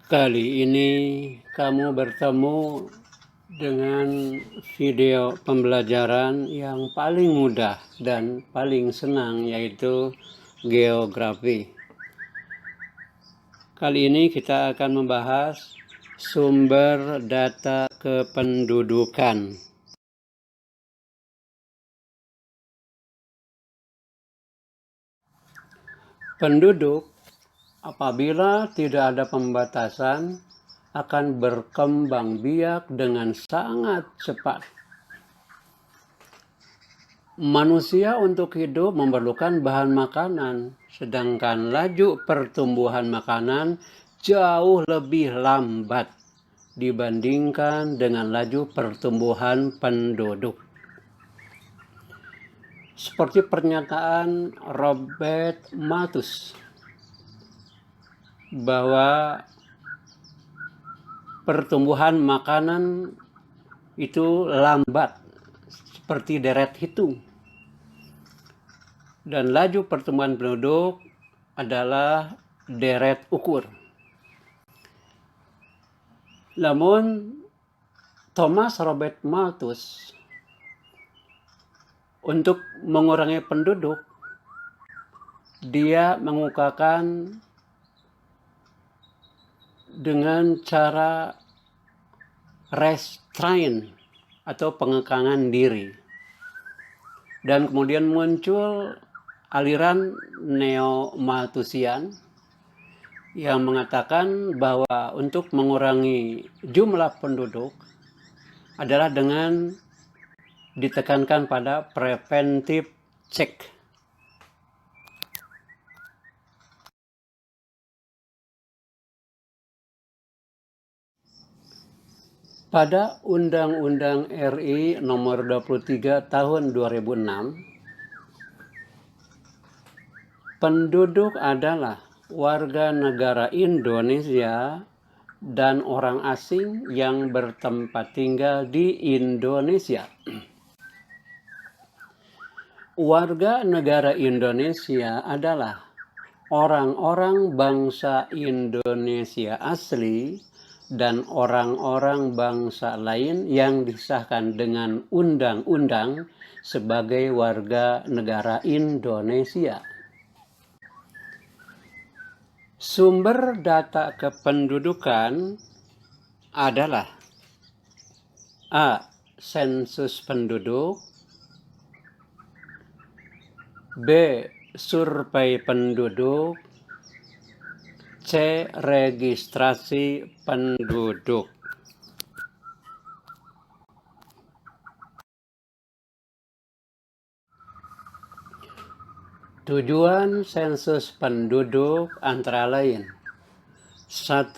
Kali ini kamu bertemu dengan video pembelajaran yang paling mudah dan paling senang, yaitu geografi. Kali ini kita akan membahas sumber data kependudukan. Penduduk apabila tidak ada pembatasan akan berkembang biak dengan sangat cepat. Manusia untuk hidup memerlukan bahan makanan, sedangkan laju pertumbuhan makanan jauh lebih lambat dibandingkan dengan laju pertumbuhan penduduk. Seperti pernyataan Robert Malthus bahwa pertumbuhan makanan itu lambat seperti deret hitung, dan laju pertumbuhan penduduk adalah deret ukur. Namun Thomas Robert Malthus untuk mengurangi penduduk, dia mengukakan dengan cara restrain atau pengekangan diri. Dan kemudian muncul aliran neo-Malthusian yang mengatakan bahwa untuk mengurangi jumlah penduduk adalah dengan ditekankan pada preventive check. Pada Undang-Undang RI nomor 23 tahun 2006, penduduk adalah warga negara Indonesia dan orang asing yang bertempat tinggal di Indonesia. Warga negara Indonesia adalah orang-orang bangsa Indonesia asli dan orang-orang bangsa lain yang disahkan dengan undang-undang sebagai warga negara Indonesia. Sumber data kependudukan adalah A. Sensus penduduk, B. Survei penduduk, C. Registrasi penduduk. Tujuan sensus penduduk antara lain: 1.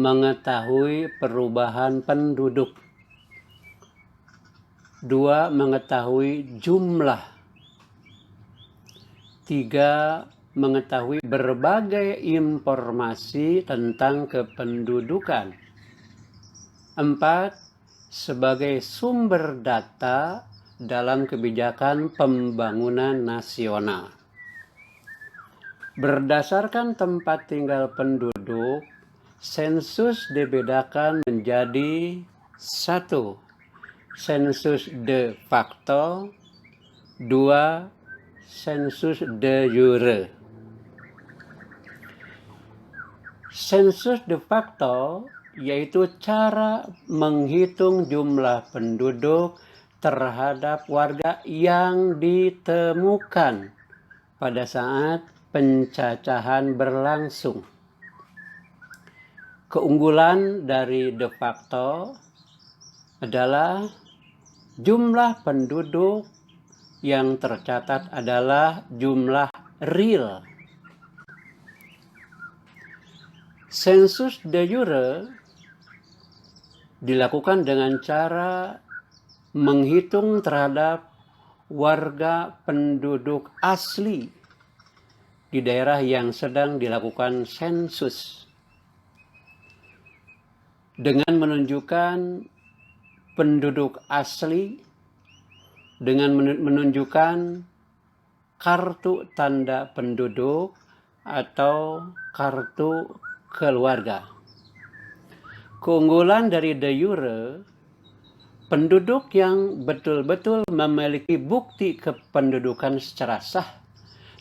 Mengetahui perubahan penduduk. 2. Mengetahui jumlah. 3. Mengetahui berbagai informasi tentang kependudukan. 4. Sebagai sumber data dalam kebijakan pembangunan nasional. Berdasarkan tempat tinggal penduduk, sensus dibedakan menjadi 1. Sensus de facto, 2. Sensus de jure. Sensus de facto yaitu cara menghitung jumlah penduduk terhadap warga yang ditemukan pada saat pencacahan berlangsung. Keunggulan dari de facto adalah jumlah penduduk yang tercatat adalah jumlah real. Sensus de jure dilakukan dengan cara menghitung terhadap warga penduduk asli di daerah yang sedang dilakukan sensus, dengan menunjukkan penduduk asli, dengan menunjukkan kartu tanda penduduk atau kartu keluarga. Keunggulan dari de jure, penduduk yang betul-betul memiliki bukti kependudukan secara sah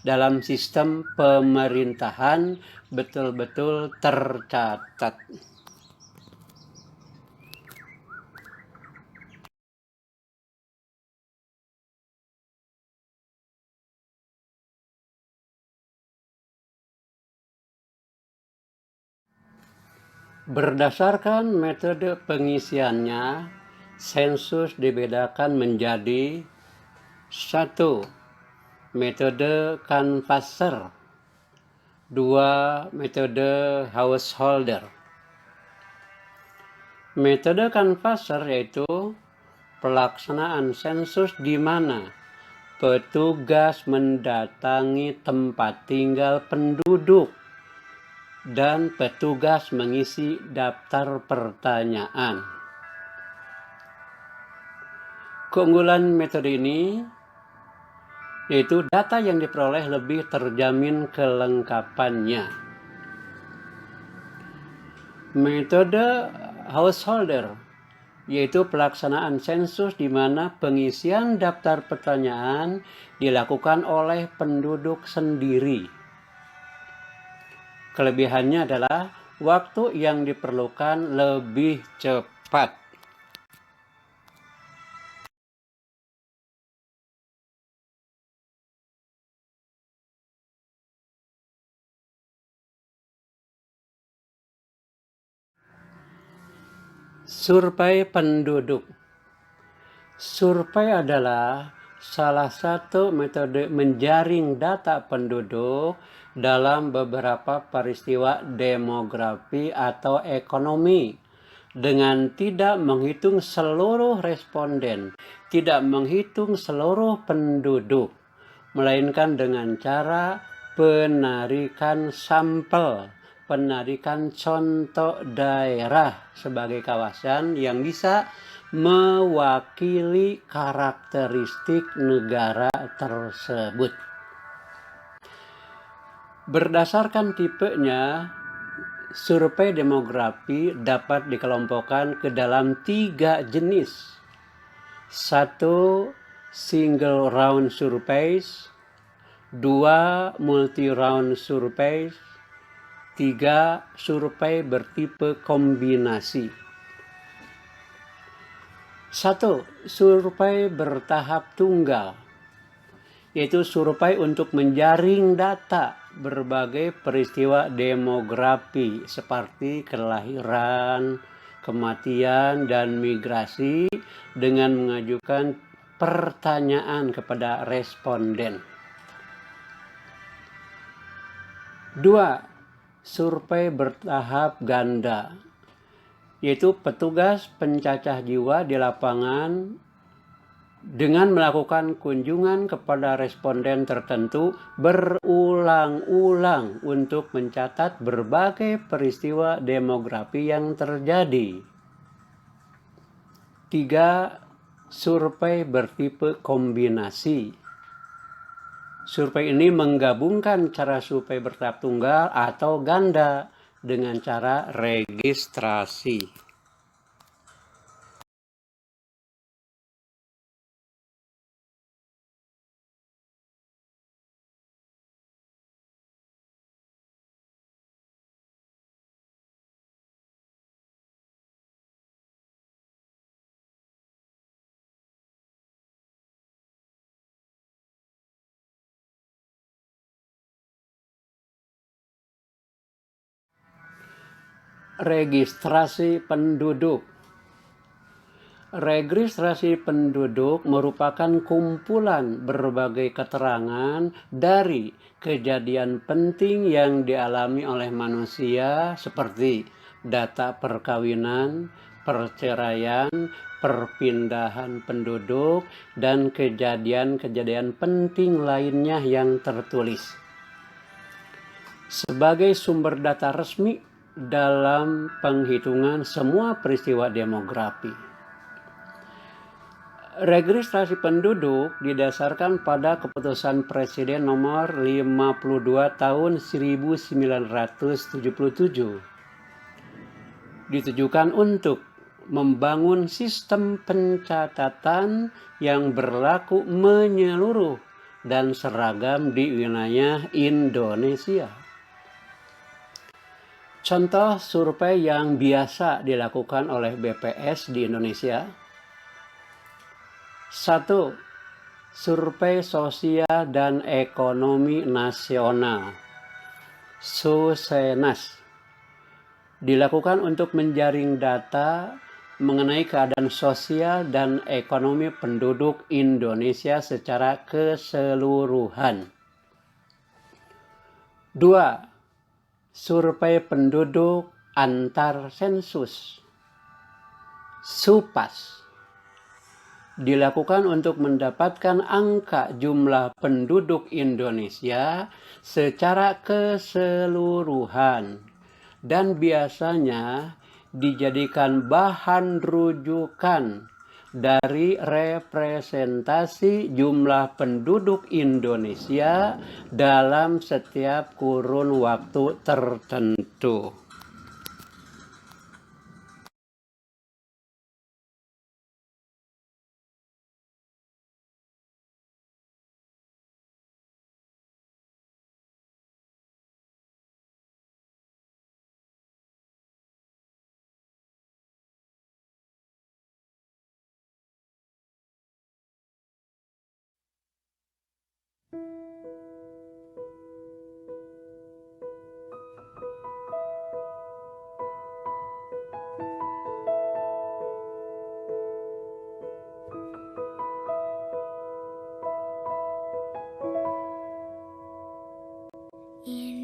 dalam sistem pemerintahan betul-betul tercatat. Berdasarkan metode pengisiannya, sensus dibedakan menjadi 1. Metode canvasser, 2. Metode householder. Metode canvasser yaitu pelaksanaan sensus di mana petugas mendatangi tempat tinggal penduduk dan petugas mengisi daftar pertanyaan. Keunggulan metode ini yaitu data yang diperoleh lebih terjamin kelengkapannya. Metode householder yaitu pelaksanaan sensus di mana pengisian daftar pertanyaan dilakukan oleh penduduk sendiri. Kelebihannya adalah waktu yang diperlukan lebih cepat. Survei penduduk. Survei adalah salah satu metode menjaring data penduduk dalam beberapa peristiwa demografi atau ekonomi dengan tidak menghitung seluruh responden, tidak menghitung seluruh penduduk, melainkan dengan cara penarikan sampel, penarikan contoh daerah sebagai kawasan yang bisa mewakili karakteristik negara tersebut. Berdasarkan tipenya, survei demografi dapat dikelompokkan ke dalam 3 jenis. 1. Single round surveys, 2. multi-round surveys, 3. survei bertipe kombinasi. 1. Survei bertahap tunggal, yaitu survei untuk menjaring data berbagai peristiwa demografi seperti kelahiran, kematian, dan migrasi dengan mengajukan pertanyaan kepada responden. 2. Survei bertahap ganda, yaitu petugas pencacah jiwa di lapangan dengan melakukan kunjungan kepada responden tertentu berulang-ulang untuk mencatat berbagai peristiwa demografi yang terjadi. 3. Survei bertipe kombinasi. Survei ini menggabungkan cara survei bertahap tunggal atau ganda dengan cara registrasi. Registrasi penduduk. Registrasi penduduk merupakan kumpulan berbagai keterangan dari kejadian penting yang dialami oleh manusia seperti data perkawinan, perceraian, perpindahan penduduk, dan kejadian-kejadian penting lainnya yang tertulis. Sebagai sumber data resmi dalam penghitungan semua peristiwa demografi. Registrasi penduduk didasarkan pada Keputusan Presiden nomor 52 tahun 1977. Ditujukan untuk membangun sistem pencatatan yang berlaku menyeluruh dan seragam di wilayah Indonesia. Contoh survei yang biasa dilakukan oleh BPS di Indonesia. 1. Survei Sosial dan Ekonomi Nasional (Susenas). Dilakukan untuk menjaring data mengenai keadaan sosial dan ekonomi penduduk Indonesia secara keseluruhan. 2. Survei penduduk antar sensus (SUPAS). Dilakukan untuk mendapatkan angka jumlah penduduk Indonesia secara keseluruhan dan biasanya dijadikan bahan rujukan dari representasi jumlah penduduk Indonesia dalam setiap kurun waktu tertentu.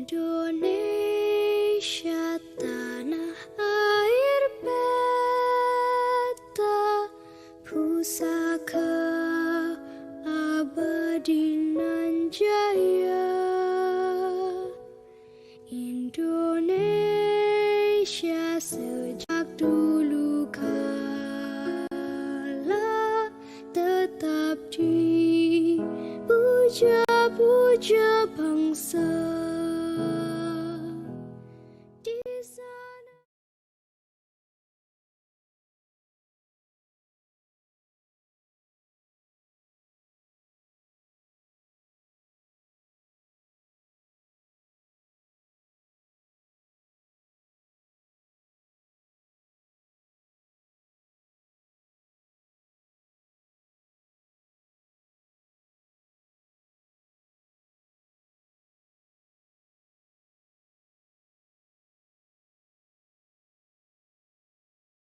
Indonesia tanah air beta, pusaka abadi nan jaya. Indonesia sejak dulu kala tetap dipuja-puja bangsa